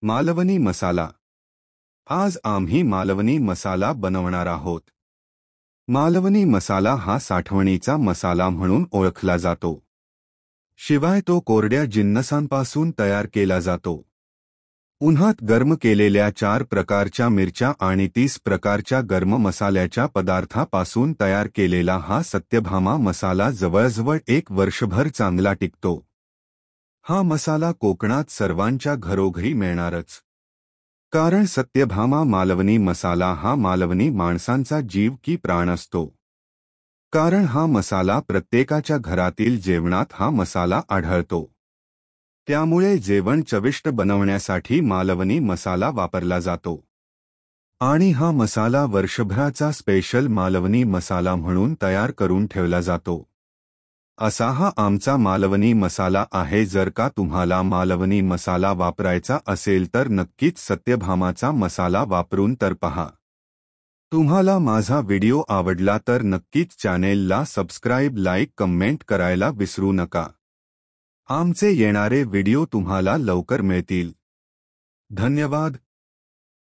मालवणी मसाला। आज आम्ही मालवणी मसाला बनवणार आहोत। मालवणी मसाला हा साठवणीचा मसाला म्हणून ओळखला जातो। शिवाय तो कोरड्या जिन्नसांपासून तयार केला जातो। उन्हात गरम केलेल्या 4 प्रकारच्या मिरच्या आणि 30 प्रकारच्या गरम मसाल्याच्या पदार्थापासून तयार केलेला हा सत्यभामा मसाला जवळजवळ 1 वर्षभर चांगला टिकतो। हा मसाला कोकणात सर्वांच्या घरोघरी मिळणारच। कारण सत्यभामा मालवणी मसाला हा मालवणी माणसांचा जीव की प्राण असतो। कारण हा मसाला प्रत्येकाच्या घरातील जेवणात हा मसाला आढळतो। त्यामुळे जेवण चविष्ट बनवण्यासाठी मालवणी मसाला वापरला जातो। आणि हा मसाला वर्षभराचा स्पेशल मालवणी मसाला म्हणून तयार करून ठेवला जातो। असा हा आमचा मालवणी मसाला आहे। जर का तुम्हाला मालवणी मसाला वापरायचा असेल तर नक्कीच सत्यभामाचा मसाला वापरून तर पहा। तुम्हाला माझा व्हिडिओ आवडला तर नक्कीच चॅनेलला सबस्क्राइब, लाईक, कमेंट करायला विसरू नका। आमचे येणारे व्हिडिओ तुम्हाला लवकर मिळतील। धन्यवाद।